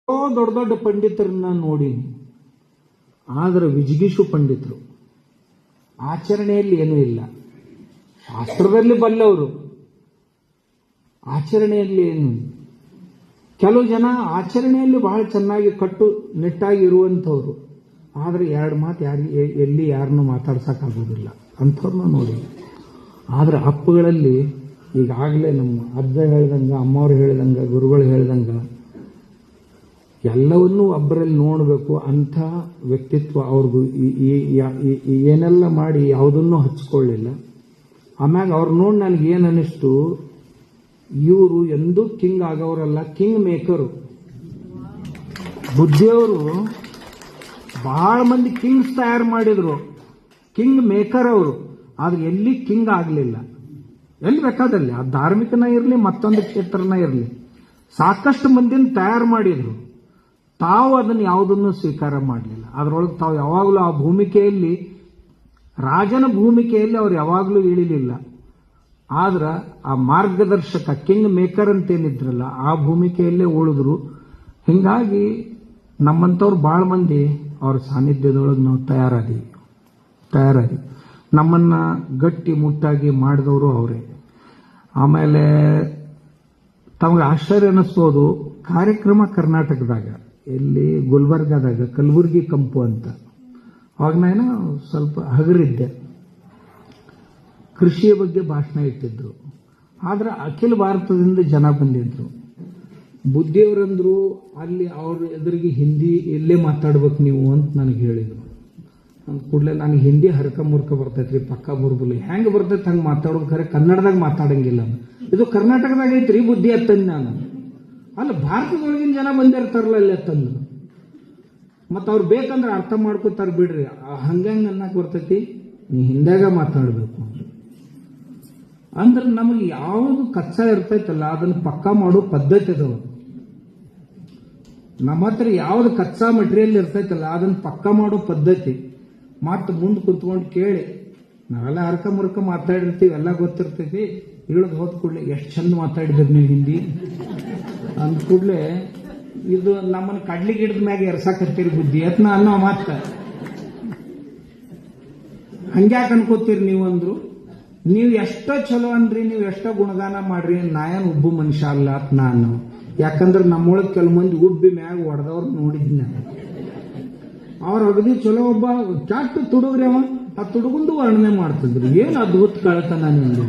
ದೊಡ್ಡ ದೊಡ್ಡ ಪಂಡಿತರನ್ನ ನೋಡೀನಿ, ಆದ್ರೆ ವಿಜಿಗೀಷು ಪಂಡಿತರು ಆಚರಣೆಯಲ್ಲಿ ಏನೂ ಇಲ್ಲ. ಶಾಸ್ತ್ರದಲ್ಲಿ ಬಲ್ಲವರು, ಆಚರಣೆಯಲ್ಲಿ ಏನು. ಕೆಲವು ಜನ ಆಚರಣೆಯಲ್ಲಿ ಬಹಳ ಚೆನ್ನಾಗಿ ಕಟ್ಟು ನಿಟ್ಟಾಗಿ ಇರುವಂಥವ್ರು, ಆದರೆ ಎರಡು ಮಾತು ಎಲ್ಲಿ ಯಾರನ್ನು ಮಾತಾಡ್ಸೋಕ್ಕಾಗೋದಿಲ್ಲ ಅಂಥವ್ರನ್ನ ನೋಡಿ. ಆದರೆ ಅಪ್ಪಗಳಲ್ಲಿ ಈಗಾಗಲೇ ನಮ್ಮ ಅಜ್ಜ ಹೇಳ್ದಂಗೆ, ಅಮ್ಮವ್ರು ಹೇಳ್ದಂಗೆ, ಗುರುಗಳು ಹೇಳ್ದಂಗೆ ಎಲ್ಲವನ್ನೂ ಒಬ್ಬರಲ್ಲಿ ನೋಡಬೇಕು ಅಂಥ ವ್ಯಕ್ತಿತ್ವ ಅವ್ರಿಗೂ. ಏನೆಲ್ಲ ಮಾಡಿ ಯಾವುದನ್ನೂ ಹಚ್ಕೊಳ್ಳಿಲ್ಲ. ಆಮ್ಯಾಗ ಅವ್ರು ನೋಡಿ ನನಗೇನು ಅನ್ನಿಸ್ತು, ಇವರು ಎಂದೂ ಕಿಂಗ್ ಆಗೋರಲ್ಲ, ಕಿಂಗ್ ಮೇಕರು. ಬುದ್ಧಿಯವರು ಬಹಳ ಮಂದಿ ಕಿಂಗ್ಸ್ ತಯಾರು ಮಾಡಿದ್ರು, ಕಿಂಗ್ ಮೇಕರ್ ಅವರು. ಆದ್ರೆ ಎಲ್ಲಿ ಕಿಂಗ್ ಆಗಲಿಲ್ಲ. ಎಲ್ಲಿ ಬೇಕಾದಲ್ಲಿ, ಆ ಧಾರ್ಮಿಕನ ಇರಲಿ ಮತ್ತೊಂದು ಕ್ಷೇತ್ರನ ಇರಲಿ, ಸಾಕಷ್ಟು ಮಂದಿನ ತಯಾರು ಮಾಡಿದ್ರು. ತಾವು ಅದನ್ನು ಯಾವುದನ್ನು ಸ್ವೀಕಾರ ಮಾಡಲಿಲ್ಲ. ಅದರೊಳಗೆ ತಾವು ಯಾವಾಗಲೂ ಆ ಭೂಮಿಕೆಯಲ್ಲಿ, ರಾಜನ ಭೂಮಿಕೆಯಲ್ಲಿ ಅವ್ರು ಯಾವಾಗಲೂ ಇಳಿಲಿಲ್ಲ. ಆದ್ರೆ ಆ ಮಾರ್ಗದರ್ಶಕ ಕಿಂಗ್ ಮೇಕರ್ ಅಂತೇನಿದ್ರಲ್ಲ, ಆ ಭೂಮಿಕೆಯಲ್ಲೇ ಉಳಿದ್ರು. ಹಿಂಗಾಗಿ ನಮ್ಮಂಥವ್ರು ಭಾಳ ಮಂದಿ ಅವ್ರ ಸಾನ್ನಿಧ್ಯದೊಳಗೆ ನಾವು ತಯಾರಾಗಿ ನಮ್ಮನ್ನ ಗಟ್ಟಿ ಮುಟ್ಟಾಗಿ ಮಾಡಿದವರು ಅವರೇ. ಆಮೇಲೆ ತಮಗೆ ಆಶ್ಚರ್ಯ ಅನ್ನಿಸ್ಬೋದು, ಕಾರ್ಯಕ್ರಮ ಕರ್ನಾಟಕದಾಗ ಇಲ್ಲಿ ಗುಲ್ಬರ್ಗಾದಾಗ ಕಲಬುರ್ಗಿ ಕಂಪು ಅಂತ, ಅವಾಗ ನಾನು ಸ್ವಲ್ಪ ಹಗರಿದ್ದೆ. ಕೃಷಿಯ ಬಗ್ಗೆ ಭಾಷಣ ಇಟ್ಟಿದ್ರು, ಆದ್ರೆ ಅಖಿಲ ಭಾರತದಿಂದ ಜನ ಬಂದಿದ್ರು. ಬುದ್ಧಿಯವರಂದ್ರು ಅಲ್ಲಿ ಅವ್ರ ಎದುರಿಗೆ ಹಿಂದಿ ಇಲ್ಲೇ ಮಾತಾಡ್ಬೇಕು ನೀವು ಅಂತ ನನಗೆ ಹೇಳಿದ್ರು. ಅಂದ ಕೂಡಲೇ ನನಗೆ ಹಿಂದಿ ಹರಕ ಮುರ್ಕ ಬರ್ತೈತ್ರಿ, ಪಕ್ಕ ಬರುದಿಲ್ಲ. ಹೆಂಗೆ ಬರ್ತೈತೆ ಹಂಗೆ ಮಾತಾಡೋದು, ಖರೆ ಕನ್ನಡದಾಗ ಮಾತಾಡಂಗಿಲ್ಲ. ಇದು ಕರ್ನಾಟಕದಾಗ ಐತ್ರಿ ಬುದ್ಧಿ ಅತ್ತಂದು ನಾನು. ಅಲ್ಲ, ಭಾರತದೊಳಗಿನ ಜನ ಬಂದಿರ್ತಾರಲ್ಲ ಅಲ್ಲಿ ಅತ್ತಂದು. ಮತ್ತು ಅವ್ರು ಬೇಕಂದ್ರೆ ಅರ್ಥ ಮಾಡ್ಕೋತಾರ ಬಿಡ್ರಿ. ಹಂಗಂಗೆ ಅನ್ನಕ್ಕೆ ಬರ್ತೈತಿ, ನೀ ಹಿಂದಾಗ ಮಾತಾಡಬೇಕು ಅಂದ್ರೆ ನಮಗೆ ಯಾವುದು ಕಚ್ಚಾ ಇರ್ತೈತಲ್ಲ ಅದನ್ನು ಪಕ್ಕಾ ಮಾಡೋ ಪದ್ಧತಿ ಅದಾವ. ನಮ್ಮ ಹತ್ರ ಯಾವ್ದು ಕಚ್ಚಾ ಮಟೀರಿಯಲ್ ಇರ್ತೈತಲ್ಲ ಅದನ್ನು ಪಕ್ಕಾ ಮಾಡೋ ಪದ್ಧತಿ. ಮತ್ತು ಮುಂದೆ ಕುತ್ಕೊಂಡು ಕೇಳಿ, ನಾವೆಲ್ಲ ಹರಕ ಮುರ್ಕ ಮಾತಾಡಿರ್ತೀವಿ, ಎಲ್ಲ ಗೊತ್ತಿರ್ತೈತಿ. ಇಳಿದು ಹೋದ ಕೂಡಲೇ ಎಷ್ಟು ಚಂದ ಮಾತಾಡಿದ್ರಿ ನೀವು ಹಿಂದಿ ಅಂದ ಕೂಡಲೇ ಇದು ನಮ್ಮನ್ನು ಕಡ್ಲಿ ಗಿಡದ ಮ್ಯಾಗ ಎರ್ಸಾಕತ್ತೀರಿ ಬುದ್ಧಿ ಯತ್ನ ಅನ್ನೋ ಮಾತ. ಹಂಗ್ಯಾಕೆ ಅನ್ಕೋತೀರಿ ನೀವು ಅಂದ್ರು. ನೀವು ಎಷ್ಟೋ ಚಲೋ ಅನ್ರಿ, ನೀವು ಎಷ್ಟೋ ಗುಣಗಾನ ಮಾಡ್ರಿ, ನಾಯನ್ ಉಬ್ಬು ಮನುಷ್ಯ ಅಲ್ಲ ಅಂತ ನಾನು. ಯಾಕಂದ್ರೆ ನಮ್ಮೊಳಗೆ ಕೆಲವು ಮಂದಿ ಉಬ್ಬಿ ಮ್ಯಾಗ ಹೊಡೆದವ್ರು ನೋಡಿದ್ನಿ ನಾನು. ಅವ್ರ ಅಗದಿ ಚಲೋ ಒಬ್ಬ ಕ್ಯಾಟ್ ತುಡುಗ್ರಿ, ಅವ ಆ ತುಡುಗುಂದು ವರ್ಣನೆ ಮಾಡ್ತಿದ್ರು. ಏನ್ ಅದ್ಭುತ ಕಳ್ತನ ನಿಂದು,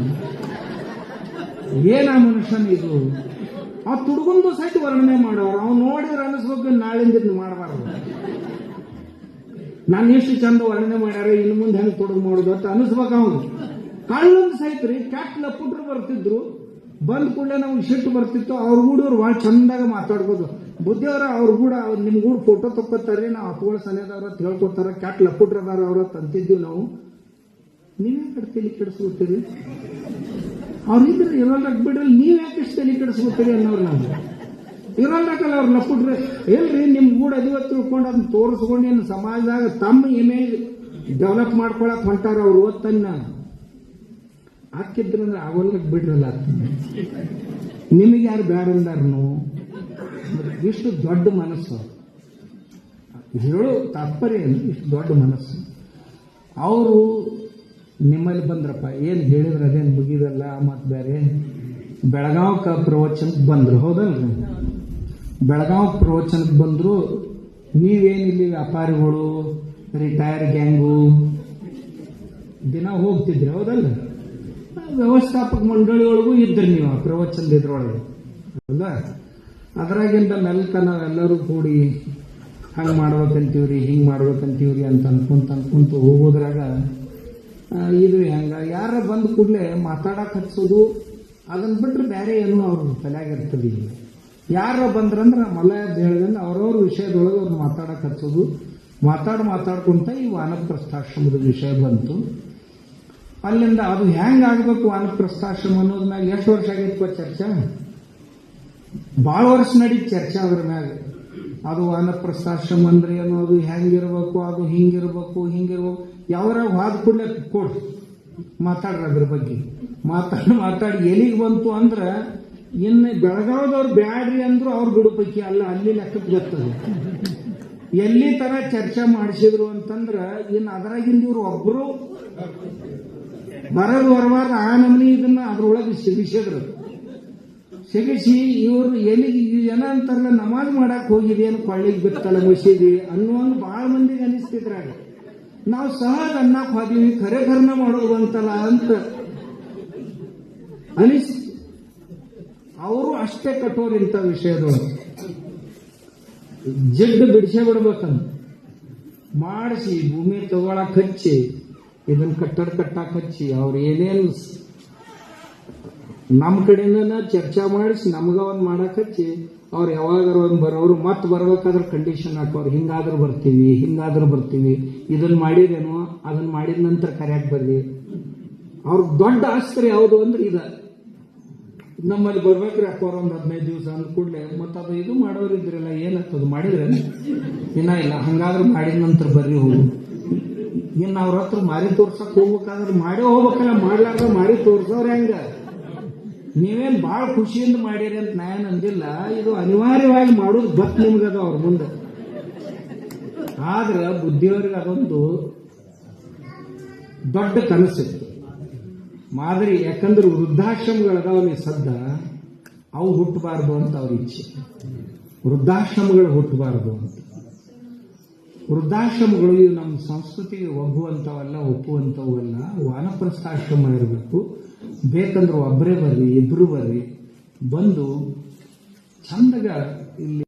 ಏನ ಮನುಷ್ಯನ ಇದು. ಆ ತುಡುಗುಂದು ಸಹಿತ ವರ್ಣನೆ ಮಾಡೋರು. ಅವ್ನು ನೋಡಿದ್ರೆ ಅನಿಸ್ಬೇಕು ನಾಳಿಂದ ಮಾಡಬಾರ್ದು. ನಾನು ಎಷ್ಟು ಚಂದ ವರ್ಣನೆ ಮಾಡ್ಯಾರ, ಇನ್ನು ಮುಂದೆ ಹೆಂಗೆ ತುಡುಗು ಮಾಡೋದು ಅಂತ ಅನಿಸ್ಬೇಕು. ಅವನು ಕಳ್ಳೊಂದು ಸಹಿತ ರೀ ಕ್ಯಾಟ್ ಲಪುಟ್ರು ಬರ್ತಿದ್ರು. ಬಂದ ಕೂಡಲೇ ನಮ್ಗೆ ಸಿಟ್ಟು ಬರ್ತಿತ್ತು. ಅವ್ರ ಗೂಡವ್ರು ಭಾಳ ಚಂದಾಗ ಮಾತಾಡ್ಬೋದು. ಬುದ್ಧಿಯವರ ಅವ್ರ ಕೂಡ ನಿಮ್ ಗೂಡ ಫೋಟೋ ತಕ್ಕೋತಾರ್ರಿ, ನಾವು ಹಕ್ಕುಗಳ ಸನೇದವ್ರ ಅಂತ ಹೇಳ್ಕೊತಾರ, ಕ್ಯಾಟ್ ಲಪುಟ್ರದಾರ ಅವ್ರ ಅಂತಿದ್ದೀವಿ ನಾವು. ನೀವೇ ಕಡೆ ತಲೆ ಕೆಡಿಸ್ಕೊತೀರಿ, ಅವ್ರಿದ್ರೆ ಇರೋಲ್ರಾಗ ಬಿಡ್ರಿ, ನೀವ್ ಯಾಕೆ ಇಷ್ಟು ತಲೆ ಕೆಡಿಸ್ಕೊತೀರಿ ಅನ್ನೋರು. ನಾವು ಇರೋಲ್ರಾಕಲ್ಲ ಅವ್ರು ಲಪುಟ್ರೆ ಹೇಳ್ರಿ, ನಿಮ್ ಗೂಡ ಅದಿವತ್ತು ತಿಳ್ಕೊಂಡು ಅದನ್ನ ತೋರಿಸ್ಕೊಂಡು ಏನು ಸಮಾಜದಾಗ ತಮ್ಮ ಇಮೇಜ್ ಡೆವಲಪ್ ಮಾಡ್ಕೊಳಕ್ ಹೊಂಟಾರ ಅವ್ರು. ಓದ್ತನ್ನ ಹಾಕಿದ್ರಂದ್ರೆ ಆಗೋಲ್ದಾಗ ಬಿಡ್ರಲ್ಲ. ನಿಮಗೆ ಯಾರು ಬೇಡ ಅಂದಾರನು. ಇಷ್ಟು ದೊಡ್ಡ ಮನಸ್ಸು ಹೇಳೋ ತಾತ್ಪರ್ಯ, ಇಷ್ಟು ದೊಡ್ಡ ಮನಸ್ಸು. ಅವರು ನಿಮ್ಮಲ್ಲಿ ಬಂದ್ರಪ್ಪ, ಏನು ಹೇಳಿದ್ರೆ ಅದೇನು ಮುಗಿದಲ್ಲ. ಮತ್ತು ಬೇರೆ ಬೆಳಗಾವ್ ಪ್ರವಚನಕ್ಕೆ ಬಂದ್ರು, ಹೌದಲ್ರಿ? ಬೆಳಗಾವ್ ಪ್ರವಚನಕ್ಕೆ ಬಂದ್ರು. ನೀವೇನಿಲ್ಲಿ ವ್ಯಾಪಾರಿಗಳು, ರಿಟೈರ್ ಗ್ಯಾಂಗು ದಿನ ಹೋಗ್ತಿದ್ರಿ, ಹೌದಲ್ಲ? ವ್ಯವಸ್ಥಾಪಕ ಮಂಡಳಿಯೊಳಗೂ ಇದ್ರಿ ನೀವು ಆ ಪ್ರವಚನದ ಇದ್ರೊಳಗೆ, ಹೌದಾ? ಅದರಾಗಿಂದ ಮೆಲ್ಕ ನಾವೆಲ್ಲರೂ ಕೂಡಿ ಹಂಗೆ ಮಾಡ್ಬೇಕಂತೀವ್ರಿ, ಹಿಂಗೆ ಮಾಡ್ಬೇಕಂತೀವ್ರಿ ಅಂತ ಅನ್ಕೊಂತ ಹೋಗೋದ್ರಾಗ ಇದು ಹೆಂಗ ಯಾರ ಬಂದ ಕೂಡಲೇ ಮಾತಾಡಕ್ ಹಚ್ಚೋದು, ಅದನ್ನ ಬಿಟ್ರೆ ಬೇರೆ ಏನು ಅವ್ರ ತಲೆಯಾಗಿರ್ತದೆ. ಯಾರ ಬಂದ್ರಂದ್ರೆ ಮಲ ಹೇಳ್ದಂದ್ರೆ ಅವ್ರವ್ರ ವಿಷಯದೊಳಗೆ ಅವ್ರು ಮಾತಾಡಕ್ ಹಚ್ಚೋದು. ಮಾತಾಡ್ಕೊಂತ ಈ ವಾನಪ್ರಸ್ಥಾಶ್ರಮದ ವಿಷಯ ಬಂತು. ಅಲ್ಲಿಂದ ಅದು ಹೆಂಗ್ ಆಗ್ಬೇಕು ವಾನಪ್ರಸ್ಥಾಶ್ರಮ ಅನ್ನೋದ್ ಮ್ಯಾಗ ಎಷ್ಟು ವರ್ಷ ಆಗಿತ್ತು ಚರ್ಚೆ? ಭಾಳ ವರ್ಷ ನಡೀತು ಚರ್ಚೆ ಅದ್ರ ಮ್ಯಾಗ. ಅದು ವಾನಪ್ರಸ್ಥಾಶ್ರಮ ಅಂದ್ರೆ ಏನು, ಅದು ಹೆಂಗಿರ್ಬೇಕು, ಅದು ಹಿಂಗಿರ್ಬೇಕು. ಯಾವ್ರ ವಾದ ಕೂಡಲೇ ಕೊಡ್ ಮಾತಾಡ್ರಿ ಅದ್ರ ಬಗ್ಗೆ. ಮಾತಾಡಿ ಎಲ್ಲಿಗೆ ಬಂತು ಅಂದ್ರೆ ಇನ್ನು ಬೆಳಗಾವದವ್ರು ಬ್ಯಾಡ್ರಿ ಅಂದ್ರು ಅವ್ರು ಬಿಡು ಪೈಕಿ ಅಲ್ಲ, ಅಲ್ಲಿ ಲೆಕ್ಕಕ್ಕೆ ಬರ್ತದೆ. ಎಲ್ಲಿ ತರ ಚರ್ಚೆ ಮಾಡಿಸಿದ್ರು ಅಂತಂದ್ರ ಇನ್ನು ಅದರಾಗಿಂದ ಇವ್ರು ಒಬ್ರು ಬರಬಾರ ಆ ನಮನಿ ಇದನ್ನ ಅದ್ರೊಳಗೆ ಸಿಗಿಸಿದ್ರು. ಸಿಗಿಸಿ ಇವರು ಎಲ್ಲಿಗೆ ಜನ ಅಂತಾರಲ್ಲ ನಮಾಜ್ ಮಾಡಕ್ ಹೋಗಿದೆ ಏನು ಕೊಳ್ಳಿಗೆ ಬಿತ್ತಲ್ಲ ಮಸೀದಿ ಅನ್ನುವಂಗ ಬಹಳ ಮಂದಿಗೆ ಅನಿಸ್ತಿದ್ರಾಗ. ನಾವು ಸಹಜ ಅನ್ನಕ್ ಹೋದೀವಿ, ಖರೆ ಖರ್ನ ಮಾಡೋದು ಅಂತಲ್ಲ ಅಂತ ಅನಿಸ್. ಅವರು ಅಷ್ಟೇ ಕಠೋರ ಇಂಥ ವಿಷಯದೊಳಗೆ. ಜಿಡ್ಡು ಬಿಡಿಸೇ ಬಿಡ್ಬೇಕಂತ ಮಾಡಿಸಿ ಭೂಮಿ ತಗೊಳಕ್ ಹಚ್ಚಿ ಇದನ್ನ ಕಟ್ಟಕ್ ಹಚ್ಚಿ ಅವ್ರು ಏನೇನು ನಮ್ಮ ಕಡೆಯಿಂದ ಚರ್ಚೆ ಮಾಡಿಸಿ ನಮ್ಗ ಒಂದ್ ಮಾಡಕ್ ಹಚ್ಚಿ ಅವ್ರು ಯಾವಾಗಾರ ಒಂದ್ ಬರೋರು ಮತ್ ಬರ್ಬೇಕಾದ್ರೆ ಕಂಡೀಷನ್ ಹಾಕೋರು, ಹಿಂಗಾದ್ರೂ ಬರ್ತೀವಿ, ಇದನ್ನ ಮಾಡಿದೇನೋ ಅದನ್ನ ಮಾಡಿದ ನಂತರ ಕರ್ಯಾಕ್ ಬರ್ರಿ. ಅವ್ರ ದೊಡ್ಡ ಆಸ್ತ್ರ ಯಾವುದು ಅಂದ್ರೆ ಇದ ನಮ್ಮಲ್ಲಿ ಬರ್ಬೇಕ್ರಿ ಅಕ್ಕೋರ್ ಒಂದ್ 15 ದಿವಸ ಅಂದ ಕೂಡಲೇ ಮತ್ತ ಅದು ಇದು ಮಾಡೋರಿದ್ರಲ್ಲ ಏನಾಗ್ತದ ಮಾಡಿದ್ರೆ ಇನ್ನ ಇಲ್ಲ, ಹಂಗಾದ್ರೂ ಮಾಡಿದ ನಂತರ ಬರ್ರಿ ಹೋಗು. ಇನ್ನು ಅವ್ರ ಹತ್ರ ಮಾರಿ ತೋರ್ಸಕ್ ಹೋಗ್ಬೇಕಾದ್ರೆ ಮಾಡೇ ಹೋಗ್ಬೇಕಲ್ಲ, ಮಾಡ್ಲಾರ್ದ ಮಾರಿ ತೋರ್ಸವ್ರ ಹೆಂಗ? ನೀವೇನ್ ಬಾಳ ಖುಷಿಯಿಂದ ಮಾಡಿರಿ ಅಂತ ನಾ ಏನ್ ಅಂದಿಲ್ಲ, ಇದು ಅನಿವಾರ್ಯವಾಗಿ ಮಾಡೋದು ಬತ್ ನಿಮ್ಗದ ಅವ್ರ ಮುಂದೆ. ಆದ್ರ ಬುದ್ಧಿಯವ್ರಿಗೆ ಅದೊಂದು ದೊಡ್ಡ ಕನಸಿತ್ತು ಮಾದರಿ. ಯಾಕಂದ್ರೆ ವೃದ್ಧಾಶ್ರಮಗಳದಾವಲ್ಲಿ ಸದ್ದ ಅವು ಹುಟ್ಟಬಾರದು ಅಂತ ಅವ್ರ ಇಚ್ಛೆ. ವೃದ್ಧಾಶ್ರಮಗಳು ಹುಟ್ಟಬಾರದು ಅಂತ. ವೃದ್ಧಾಶ್ರಮಗಳು ಇವು ನಮ್ಮ ಸಂಸ್ಕೃತಿಗೆ ಒಗ್ಗುವಂಥವಲ್ಲ, ಒಪ್ಪುವಂಥವಲ್ಲ. ವಾನಪ್ರಸ್ಥಾಶ್ರಮ ಇರಬೇಕು. ಬೇಕಂದ್ರೆ ಒಬ್ಬರೇ ಬರ್ರಿ, ಇಬ್ರು ಬರ್ರಿ, ಬಂದು ಚಂದಗ ಇಲ್ಲಿ